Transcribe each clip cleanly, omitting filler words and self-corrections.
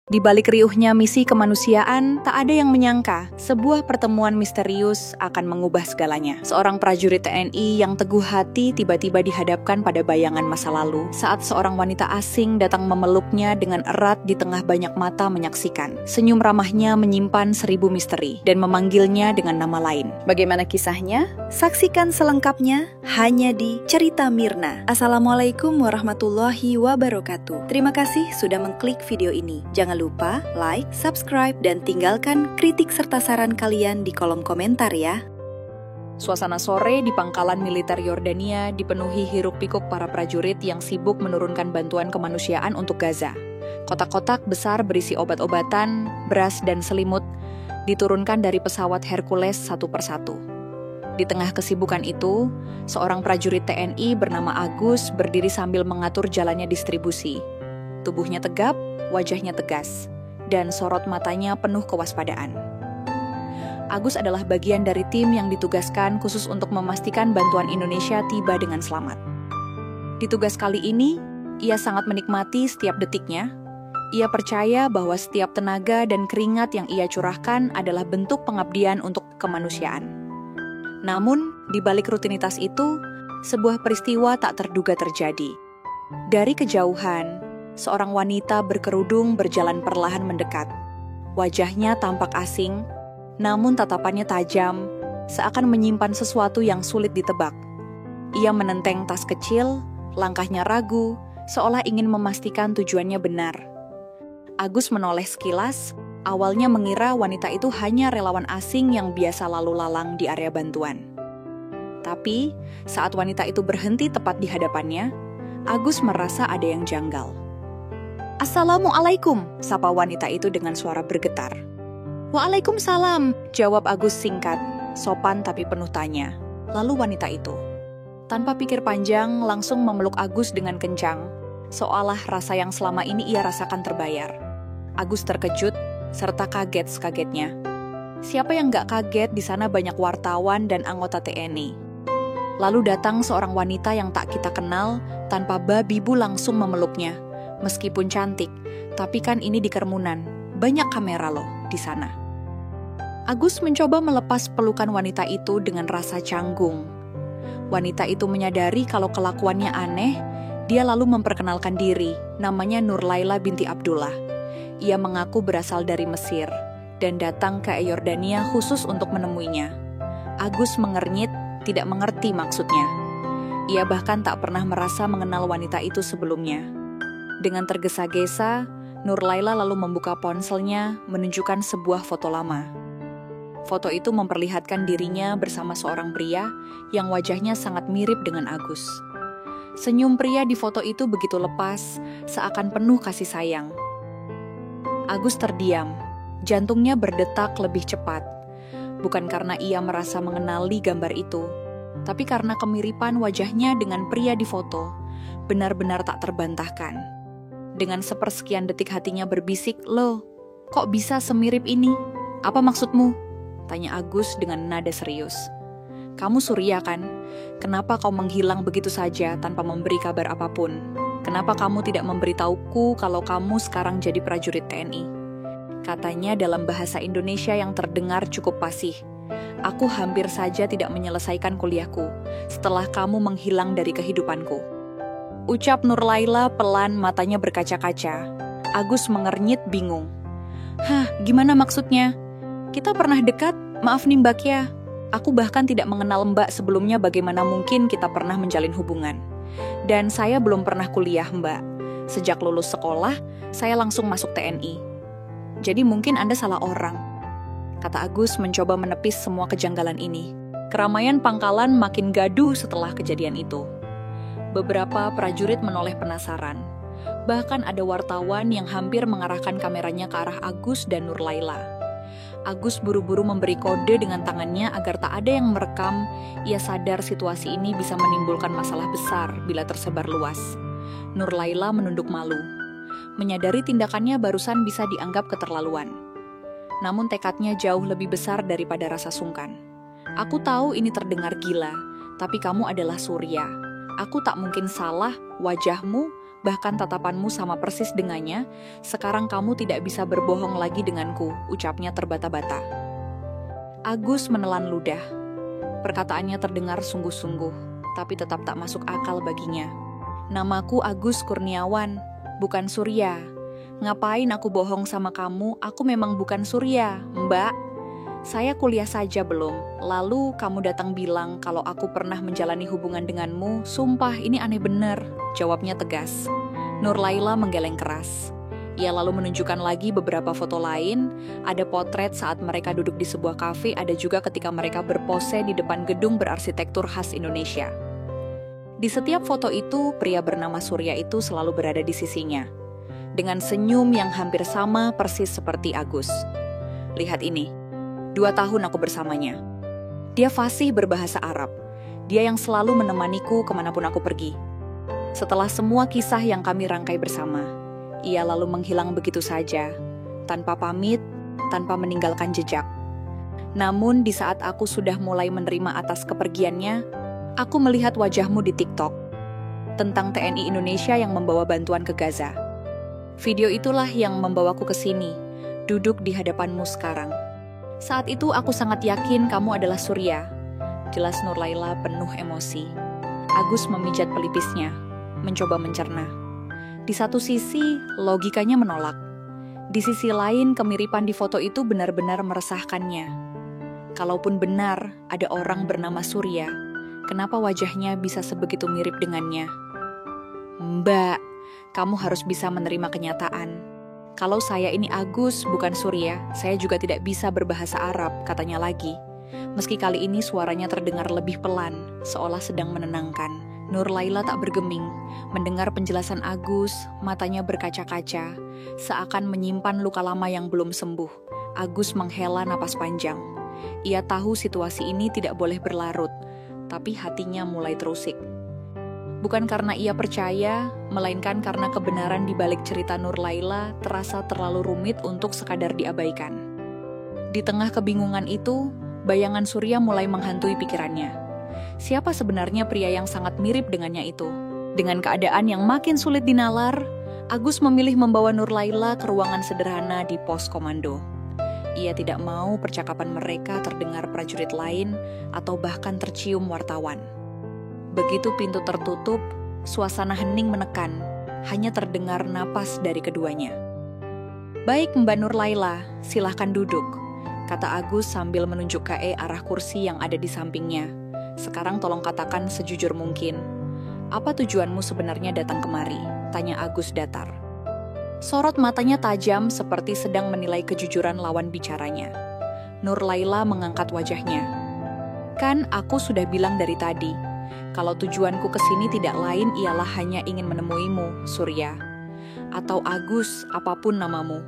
Di balik riuhnya misi kemanusiaan, tak ada yang menyangka sebuah pertemuan misterius akan mengubah segalanya. Seorang prajurit TNI yang teguh hati tiba-tiba dihadapkan pada bayangan masa lalu saat seorang wanita asing datang memeluknya dengan erat di tengah banyak mata menyaksikan. Senyum ramahnya menyimpan 1000 misteri dan memanggilnya dengan nama lain. Bagaimana kisahnya? Saksikan selengkapnya hanya di Cerita Mirna. Assalamualaikum warahmatullahi wabarakatuh. Terima kasih sudah mengklik video ini. Jangan lupa like, subscribe, dan tinggalkan kritik serta saran kalian di kolom komentar ya. Suasana sore di pangkalan militer Yordania dipenuhi hiruk-pikuk para prajurit yang sibuk menurunkan bantuan kemanusiaan untuk Gaza. Kotak-kotak besar berisi obat-obatan, beras, dan selimut diturunkan dari pesawat Hercules satu persatu. Di tengah kesibukan itu, seorang prajurit TNI bernama Agus berdiri sambil mengatur jalannya distribusi. Tubuhnya tegap, wajahnya tegas, dan sorot matanya penuh kewaspadaan. Agus adalah bagian dari tim yang ditugaskan khusus untuk memastikan bantuan Indonesia tiba dengan selamat. Di tugas kali ini, ia sangat menikmati setiap detiknya. Ia percaya bahwa setiap tenaga dan keringat yang ia curahkan adalah bentuk pengabdian untuk kemanusiaan. Namun, di balik rutinitas itu, sebuah peristiwa tak terduga terjadi. Dari kejauhan, seorang wanita berkerudung berjalan perlahan mendekat. Wajahnya tampak asing, namun tatapannya tajam, seakan menyimpan sesuatu yang sulit ditebak. Ia menenteng tas kecil, langkahnya ragu, seolah ingin memastikan tujuannya benar. Agus menoleh sekilas, awalnya mengira wanita itu hanya relawan asing yang biasa lalu lalang di area bantuan. Tapi, saat wanita itu berhenti tepat di hadapannya, Agus merasa ada yang janggal. "Assalamualaikum," sapa wanita itu dengan suara bergetar. "Waalaikumsalam," jawab Agus singkat, sopan tapi penuh tanya. Lalu wanita itu, tanpa pikir panjang, langsung memeluk Agus dengan kencang, seolah rasa yang selama ini ia rasakan terbayar. Agus terkejut, serta kaget sekagetnya. Siapa yang gak kaget di sana banyak wartawan dan anggota TNI. Lalu datang seorang wanita yang tak kita kenal, tanpa babibu langsung memeluknya. Meskipun cantik, tapi kan ini di kerumunan, banyak kamera loh di sana. Agus mencoba melepas pelukan wanita itu dengan rasa canggung. Wanita itu menyadari kalau kelakuannya aneh, dia lalu memperkenalkan diri, namanya Nurlaila binti Abdullah. Ia mengaku berasal dari Mesir, dan datang ke Yordania khusus untuk menemuinya. Agus mengernyit, tidak mengerti maksudnya. Ia bahkan tak pernah merasa mengenal wanita itu sebelumnya. Dengan tergesa-gesa, Nurlaila lalu membuka ponselnya, menunjukkan sebuah foto lama. Foto itu memperlihatkan dirinya bersama seorang pria yang wajahnya sangat mirip dengan Agus. Senyum pria di foto itu begitu lepas, seakan penuh kasih sayang. Agus terdiam, jantungnya berdetak lebih cepat. Bukan karena ia merasa mengenali gambar itu, tapi karena kemiripan wajahnya dengan pria di foto benar-benar tak terbantahkan. Dengan sepersekian detik hatinya berbisik, "Loh, kok bisa semirip ini? Apa maksudmu?" tanya Agus dengan nada serius. "Kamu Surya kan? Kenapa kau menghilang begitu saja tanpa memberi kabar apapun? Kenapa kamu tidak memberitahuku kalau kamu sekarang jadi prajurit TNI?" Katanya dalam bahasa Indonesia yang terdengar cukup fasih. "Aku hampir saja tidak menyelesaikan kuliahku setelah kamu menghilang dari kehidupanku." Ucap Nurlaila pelan, matanya berkaca-kaca. Agus mengernyit bingung. "Hah, gimana maksudnya? Kita pernah dekat? Maaf nih Mbak ya. Aku bahkan tidak mengenal Mbak sebelumnya, bagaimana mungkin kita pernah menjalin hubungan. Dan saya belum pernah kuliah Mbak. Sejak lulus sekolah, saya langsung masuk TNI. Jadi mungkin Anda salah orang," kata Agus mencoba menepis semua kejanggalan ini. Keramaian pangkalan makin gaduh setelah kejadian itu. Beberapa prajurit menoleh penasaran. Bahkan ada wartawan yang hampir mengarahkan kameranya ke arah Agus dan Nurlaila. Agus buru-buru memberi kode dengan tangannya agar tak ada yang merekam. Ia sadar situasi ini bisa menimbulkan masalah besar bila tersebar luas. Nurlaila menunduk malu. Menyadari tindakannya barusan bisa dianggap keterlaluan. Namun tekadnya jauh lebih besar daripada rasa sungkan. "Aku tahu ini terdengar gila, tapi kamu adalah Surya. Aku tak mungkin salah, wajahmu, bahkan tatapanmu sama persis dengannya. Sekarang kamu tidak bisa berbohong lagi denganku, ucapnya terbata-bata. Agus menelan ludah. Perkataannya terdengar sungguh-sungguh, tapi tetap tak masuk akal baginya. Namaku Agus Kurniawan, bukan Surya. Ngapain aku bohong sama kamu? Aku memang bukan Surya, Mbak. Saya kuliah saja belum, lalu kamu datang bilang kalau aku pernah menjalani hubungan denganmu. Sumpah ini aneh bener, jawabnya tegas. Nurlaila menggeleng keras. Ia lalu menunjukkan lagi beberapa foto lain, ada potret saat mereka duduk di sebuah kafe, ada juga ketika mereka berpose di depan gedung berarsitektur khas Indonesia. Di setiap foto itu, pria bernama Surya itu selalu berada di sisinya, dengan senyum yang hampir sama persis seperti Agus. Lihat ini. 2 tahun aku bersamanya. Dia fasih berbahasa Arab. Dia yang selalu menemaniku kemanapun aku pergi. Setelah semua kisah yang kami rangkai bersama, ia lalu menghilang begitu saja, tanpa pamit, tanpa meninggalkan jejak. Namun di saat aku sudah mulai menerima atas kepergiannya, aku melihat wajahmu di TikTok, tentang TNI Indonesia yang membawa bantuan ke Gaza. Video itulah yang membawaku ke sini, duduk di hadapanmu sekarang. Saat itu aku sangat yakin kamu adalah Surya. Jelas Nurlaila penuh emosi. Agus memijat pelipisnya, mencoba mencerna. Di satu sisi, logikanya menolak. Di sisi lain, kemiripan di foto itu benar-benar meresahkannya. Kalaupun benar ada orang bernama Surya, kenapa wajahnya bisa sebegitu mirip dengannya? Mbak, kamu harus bisa menerima kenyataan. Kalau saya ini Agus, bukan Surya, saya juga tidak bisa berbahasa Arab, katanya lagi. Meski kali ini suaranya terdengar lebih pelan, seolah sedang menenangkan. Nurlaila tak bergeming. Mendengar penjelasan Agus, matanya berkaca-kaca, seakan menyimpan luka lama yang belum sembuh. Agus menghela napas panjang. Ia tahu situasi ini tidak boleh berlarut, tapi hatinya mulai terusik. Bukan karena ia percaya, melainkan karena kebenaran di balik cerita Nurlaila terasa terlalu rumit untuk sekadar diabaikan. Di tengah kebingungan itu, bayangan Surya mulai menghantui pikirannya. Siapa sebenarnya pria yang sangat mirip dengannya itu? Dengan keadaan yang makin sulit dinalar, Agus memilih membawa Nurlaila ke ruangan sederhana di pos komando. Ia tidak mau percakapan mereka terdengar prajurit lain atau bahkan tercium wartawan. Begitu pintu tertutup, suasana hening menekan, hanya terdengar napas dari keduanya. Baik Mbak Nurlaila, silahkan duduk, kata Agus sambil menunjuk ke arah kursi yang ada di sampingnya. Sekarang tolong katakan sejujur mungkin. Apa tujuanmu sebenarnya datang kemari? Tanya Agus datar. Sorot matanya tajam seperti sedang menilai kejujuran lawan bicaranya. Nurlaila mengangkat wajahnya. Kan aku sudah bilang dari tadi, kalau tujuanku ke sini tidak lain ialah hanya ingin menemuimu, Surya. Atau Agus, apapun namamu.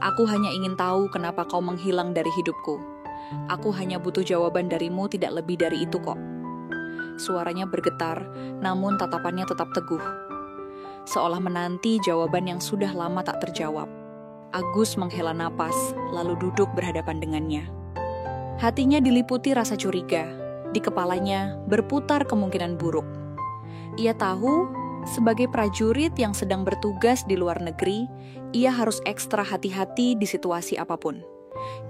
Aku hanya ingin tahu kenapa kau menghilang dari hidupku. Aku hanya butuh jawaban darimu, tidak lebih dari itu kok. Suaranya bergetar, namun tatapannya tetap teguh. Seolah menanti jawaban yang sudah lama tak terjawab. Agus menghela napas, lalu duduk berhadapan dengannya. Hatinya diliputi rasa curiga. Di kepalanya berputar kemungkinan buruk. Ia tahu, sebagai prajurit yang sedang bertugas di luar negeri, ia harus ekstra hati-hati di situasi apapun.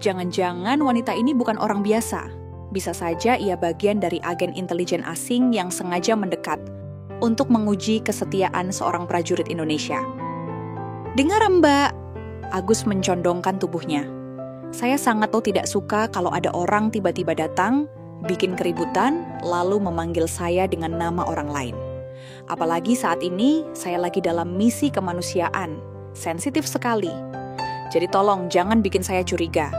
Jangan-jangan wanita ini bukan orang biasa. Bisa saja ia bagian dari agen intelijen asing yang sengaja mendekat untuk menguji kesetiaan seorang prajurit Indonesia. Dengar Mbak, Agus mencondongkan tubuhnya. Saya sangat tidak suka kalau ada orang tiba-tiba datang, bikin keributan, lalu memanggil saya dengan nama orang lain. Apalagi saat ini, saya lagi dalam misi kemanusiaan. Sensitif sekali. Jadi tolong jangan bikin saya curiga.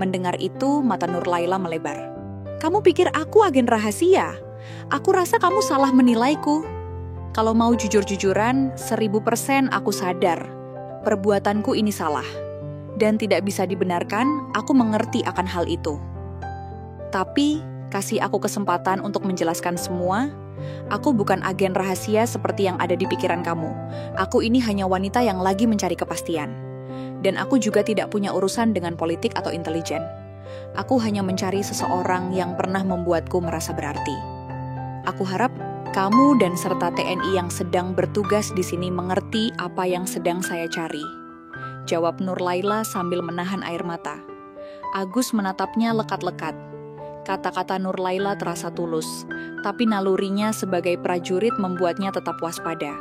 Mendengar itu, mata Nurlaila melebar. Kamu pikir aku agen rahasia? Aku rasa kamu salah menilaiku. Kalau mau jujur-jujuran, 1000% aku sadar. Perbuatanku ini salah. Dan tidak bisa dibenarkan, aku mengerti akan hal itu. Tapi, kasih aku kesempatan untuk menjelaskan semua. Aku bukan agen rahasia seperti yang ada di pikiran kamu. Aku ini hanya wanita yang lagi mencari kepastian. Dan aku juga tidak punya urusan dengan politik atau intelijen. Aku hanya mencari seseorang yang pernah membuatku merasa berarti. Aku harap Kamu dan serta TNI yang sedang bertugas di sini mengerti apa yang sedang saya cari. Jawab Nurlaila sambil menahan air mata. Agus menatapnya lekat-lekat. Kata-kata Nurlaila terasa tulus, tapi nalurinya sebagai prajurit membuatnya tetap waspada.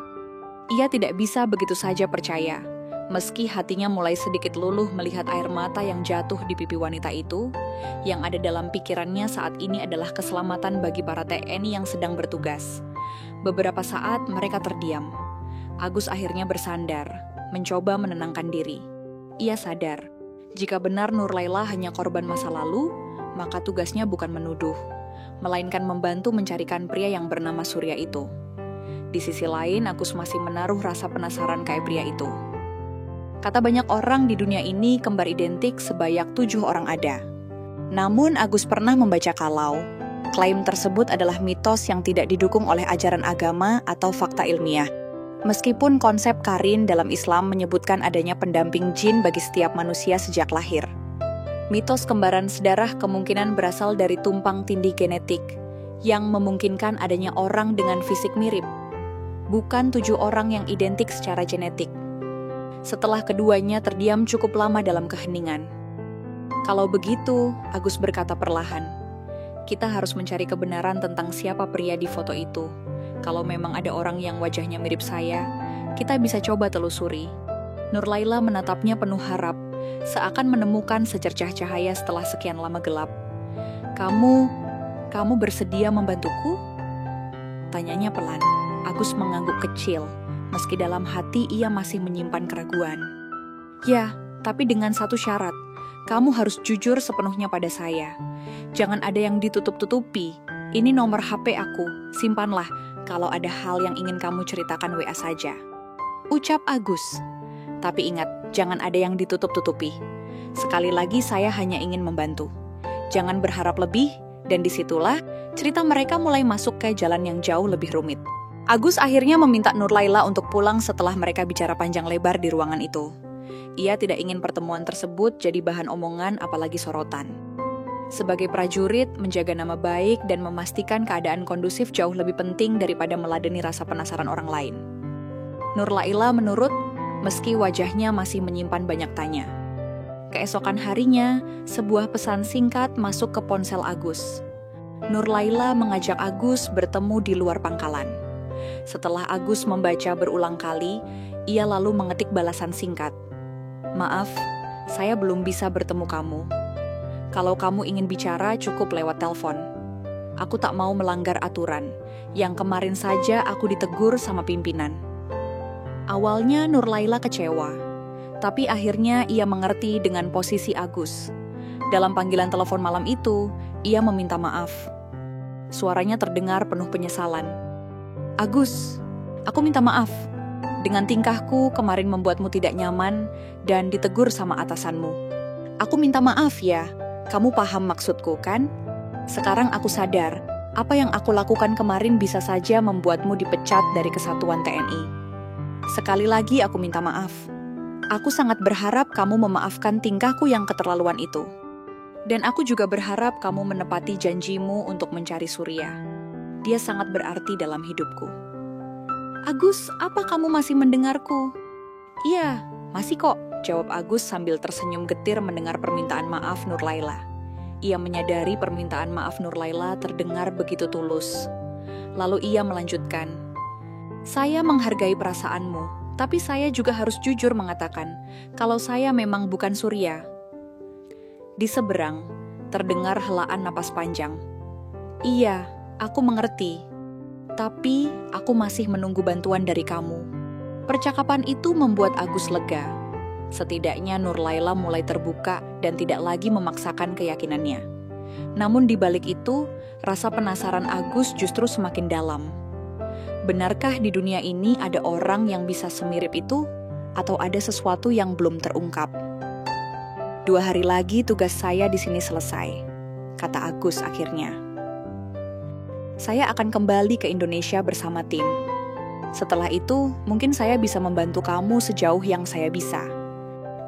Ia tidak bisa begitu saja percaya, meski hatinya mulai sedikit luluh melihat air mata yang jatuh di pipi wanita itu. Yang ada dalam pikirannya saat ini adalah keselamatan bagi para TNI yang sedang bertugas. Beberapa saat mereka terdiam. Agus akhirnya bersandar, mencoba menenangkan diri. Ia sadar, jika benar Nurlaila hanya korban masa lalu, maka tugasnya bukan menuduh, melainkan membantu mencarikan pria yang bernama Surya itu. Di sisi lain, Agus masih menaruh rasa penasaran kayak pria itu. Kata banyak orang di dunia ini, kembar identik sebanyak 7 orang ada. Namun Agus pernah membaca kalau klaim tersebut adalah mitos yang tidak didukung oleh ajaran agama atau fakta ilmiah. Meskipun konsep Qarin dalam Islam menyebutkan adanya pendamping jin bagi setiap manusia sejak lahir. Mitos kembaran sedarah kemungkinan berasal dari tumpang tindih genetik yang memungkinkan adanya orang dengan fisik mirip, bukan 7 orang yang identik secara genetik. Setelah keduanya terdiam cukup lama dalam keheningan. Kalau begitu, Agus berkata perlahan, kita harus mencari kebenaran tentang siapa pria di foto itu. Kalau memang ada orang yang wajahnya mirip saya, kita bisa coba telusuri. Nurlaila menatapnya penuh harap, seakan menemukan secercah cahaya setelah sekian lama gelap. Kamu bersedia membantuku? Tanyanya pelan. Agus mengangguk kecil, meski dalam hati ia masih menyimpan keraguan. Ya, tapi dengan satu syarat. Kamu harus jujur sepenuhnya pada saya. Jangan ada yang ditutup-tutupi. Ini nomor HP aku, simpanlah. Kalau ada hal yang ingin kamu ceritakan WA saja. Ucap Agus. Tapi ingat, jangan ada yang ditutup-tutupi. Sekali lagi saya hanya ingin membantu. Jangan berharap lebih, dan disitulah cerita mereka mulai masuk ke jalan yang jauh lebih rumit. Agus akhirnya meminta Nurlaila untuk pulang setelah mereka bicara panjang lebar di ruangan itu. Ia tidak ingin pertemuan tersebut jadi bahan omongan apalagi sorotan. Sebagai prajurit, menjaga nama baik dan memastikan keadaan kondusif jauh lebih penting daripada meladeni rasa penasaran orang lain. Nurlaila menurut, meski wajahnya masih menyimpan banyak tanya. Keesokan harinya, sebuah pesan singkat masuk ke ponsel Agus. Nurlaila mengajak Agus bertemu di luar pangkalan. Setelah Agus membaca berulang kali, ia lalu mengetik balasan singkat. Maaf, saya belum bisa bertemu kamu. Kalau kamu ingin bicara, cukup lewat telepon. Aku tak mau melanggar aturan. Yang kemarin saja aku ditegur sama pimpinan. Awalnya Nurlaila kecewa, tapi akhirnya ia mengerti dengan posisi Agus. Dalam panggilan telepon malam itu, ia meminta maaf. Suaranya terdengar penuh penyesalan. Agus, aku minta maaf. Dengan tingkahku kemarin membuatmu tidak nyaman dan ditegur sama atasanmu. Aku minta maaf ya, kamu paham maksudku kan? Sekarang aku sadar, apa yang aku lakukan kemarin bisa saja membuatmu dipecat dari kesatuan TNI. Sekali lagi aku minta maaf. Aku sangat berharap kamu memaafkan tingkahku yang keterlaluan itu. Dan aku juga berharap kamu menepati janjimu untuk mencari Surya. Dia sangat berarti dalam hidupku. Agus, apa kamu masih mendengarku? Iya, masih kok, jawab Agus sambil tersenyum getir mendengar permintaan maaf Nurlaila. Ia menyadari permintaan maaf Nurlaila terdengar begitu tulus. Lalu ia melanjutkan, saya menghargai perasaanmu, tapi saya juga harus jujur mengatakan kalau saya memang bukan Surya. Di seberang, terdengar helaan napas panjang. Iya, aku mengerti. Tapi aku masih menunggu bantuan dari kamu. Percakapan itu membuat Agus lega. Setidaknya Nurlaila mulai terbuka dan tidak lagi memaksakan keyakinannya. Namun di balik itu, rasa penasaran Agus justru semakin dalam. Benarkah di dunia ini ada orang yang bisa semirip itu? Atau ada sesuatu yang belum terungkap? 2 hari lagi tugas saya di sini selesai, kata Agus akhirnya. Saya akan kembali ke Indonesia bersama tim. Setelah itu, mungkin saya bisa membantu kamu sejauh yang saya bisa.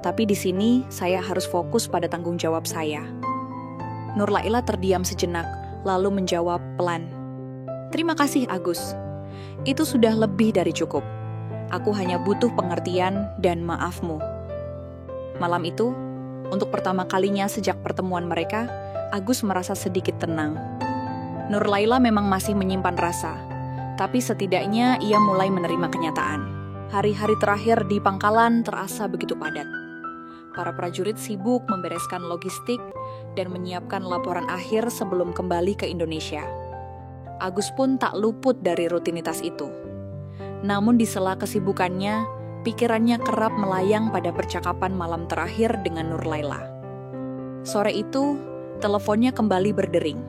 Tapi di sini, saya harus fokus pada tanggung jawab saya. Nurlaila terdiam sejenak, lalu menjawab pelan. Terima kasih, Agus. Itu sudah lebih dari cukup. Aku hanya butuh pengertian dan maafmu. Malam itu, untuk pertama kalinya sejak pertemuan mereka, Agus merasa sedikit tenang. Nurlaila memang masih menyimpan rasa, tapi setidaknya ia mulai menerima kenyataan. Hari-hari terakhir di pangkalan terasa begitu padat. Para prajurit sibuk membereskan logistik dan menyiapkan laporan akhir sebelum kembali ke Indonesia. Agus pun tak luput dari rutinitas itu. Namun di sela kesibukannya, pikirannya kerap melayang pada percakapan malam terakhir dengan Nurlaila. Sore itu, teleponnya kembali berdering.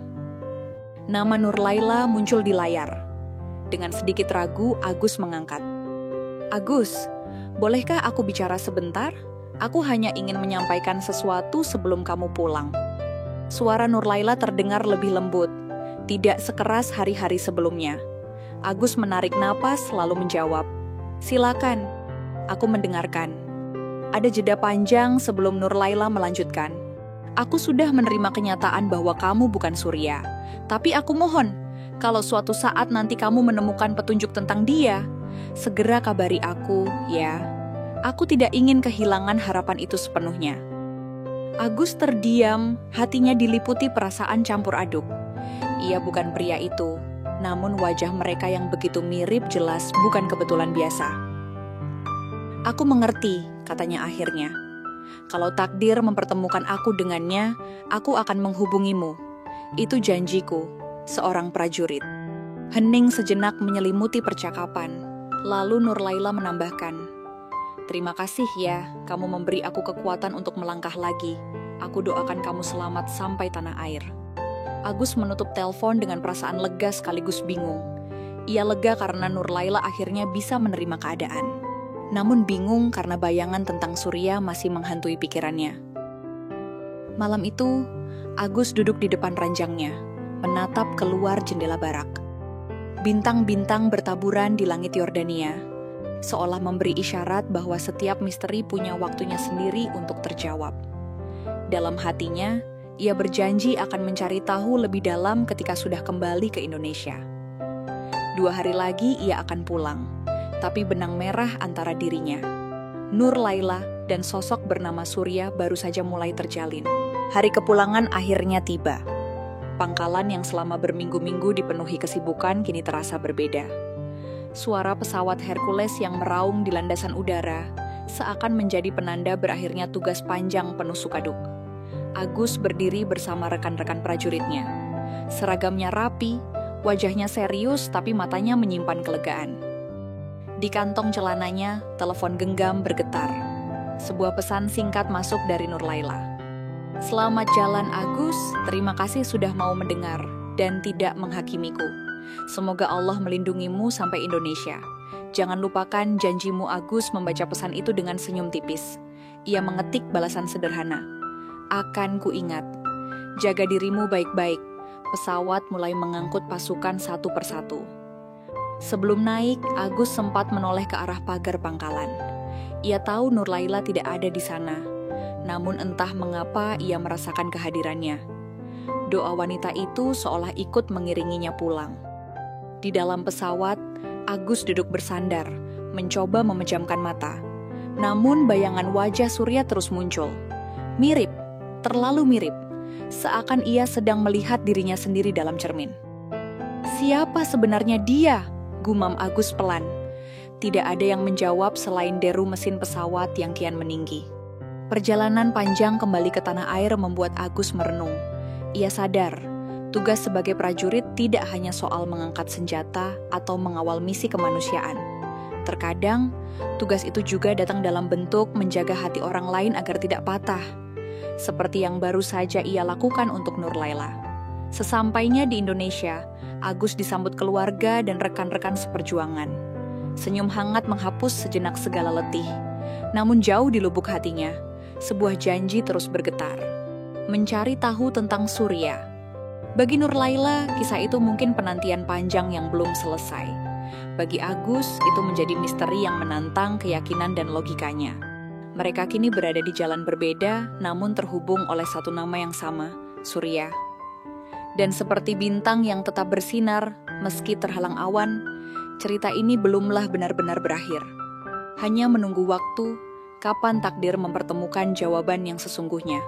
Nama Nurlaila muncul di layar. Dengan sedikit ragu, Agus mengangkat. Agus, bolehkah aku bicara sebentar? Aku hanya ingin menyampaikan sesuatu sebelum kamu pulang. Suara Nurlaila terdengar lebih lembut, tidak sekeras hari-hari sebelumnya. Agus menarik napas lalu menjawab, "Silakan, aku mendengarkan." Ada jeda panjang sebelum Nurlaila melanjutkan. "Aku sudah menerima kenyataan bahwa kamu bukan Surya. Tapi aku mohon, kalau suatu saat nanti kamu menemukan petunjuk tentang dia, segera kabari aku, ya. Aku tidak ingin kehilangan harapan itu sepenuhnya." Agus terdiam, hatinya diliputi perasaan campur aduk. Ia bukan pria itu, namun wajah mereka yang begitu mirip jelas bukan kebetulan biasa. "Aku mengerti," katanya akhirnya. "Kalau takdir mempertemukan aku dengannya, aku akan menghubungimu. Itu janjiku," seorang prajurit. Hening sejenak menyelimuti percakapan. Lalu Nurlaila menambahkan, "Terima kasih ya, kamu memberi aku kekuatan untuk melangkah lagi. Aku doakan kamu selamat sampai tanah air." Agus menutup telepon dengan perasaan lega sekaligus bingung. Ia lega karena Nurlaila akhirnya bisa menerima keadaan. Namun bingung karena bayangan tentang Surya masih menghantui pikirannya. Malam itu, Agus duduk di depan ranjangnya, menatap keluar jendela barak. Bintang-bintang bertaburan di langit Yordania, seolah memberi isyarat bahwa setiap misteri punya waktunya sendiri untuk terjawab. Dalam hatinya, ia berjanji akan mencari tahu lebih dalam ketika sudah kembali ke Indonesia. 2 hari lagi ia akan pulang, tapi benang merah antara dirinya, Nurlaila, dan sosok bernama Surya baru saja mulai terjalin. Hari kepulangan akhirnya tiba. Pangkalan yang selama berminggu-minggu dipenuhi kesibukan kini terasa berbeda. Suara pesawat Hercules yang meraung di landasan udara seakan menjadi penanda berakhirnya tugas panjang penuh sukaduk. Agus berdiri bersama rekan-rekan prajuritnya. Seragamnya rapi, wajahnya serius tapi matanya menyimpan kelegaan. Di kantong celananya, telepon genggam bergetar. Sebuah pesan singkat masuk dari Nurlaila. "Selamat jalan Agus, terima kasih sudah mau mendengar dan tidak menghakimiku. Semoga Allah melindungimu sampai Indonesia. Jangan lupakan janjimu." Agus membaca pesan itu dengan senyum tipis. Ia mengetik balasan sederhana. "Akan kuingat. Jaga dirimu baik-baik." Pesawat mulai mengangkut pasukan satu persatu. Sebelum naik, Agus sempat menoleh ke arah pagar pangkalan. Ia tahu Nurlaila tidak ada di sana. Namun entah mengapa ia merasakan kehadirannya. Doa wanita itu seolah ikut mengiringinya pulang. Di dalam pesawat, Agus duduk bersandar, mencoba memejamkan mata. Namun bayangan wajah Surya terus muncul. Mirip, terlalu mirip, seakan ia sedang melihat dirinya sendiri dalam cermin. "Siapa sebenarnya dia?" gumam Agus pelan. Tidak ada yang menjawab selain deru mesin pesawat yang kian meninggi. Perjalanan panjang kembali ke tanah air membuat Agus merenung. Ia sadar, tugas sebagai prajurit tidak hanya soal mengangkat senjata atau mengawal misi kemanusiaan. Terkadang, tugas itu juga datang dalam bentuk menjaga hati orang lain agar tidak patah. Seperti yang baru saja ia lakukan untuk Nurlaila. Sesampainya di Indonesia, Agus disambut keluarga dan rekan-rekan seperjuangan. Senyum hangat menghapus sejenak segala letih. Namun jauh di lubuk hatinya, sebuah janji terus bergetar. Mencari tahu tentang Surya. Bagi Nurlaila, kisah itu mungkin penantian panjang yang belum selesai. Bagi Agus, itu menjadi misteri yang menantang keyakinan dan logikanya. Mereka kini berada di jalan berbeda, namun terhubung oleh satu nama yang sama, Surya. Dan seperti bintang yang tetap bersinar, Meski terhalang awan, cerita ini belumlah benar-benar berakhir. Hanya menunggu waktu, kapan takdir mempertemukan jawaban yang sesungguhnya.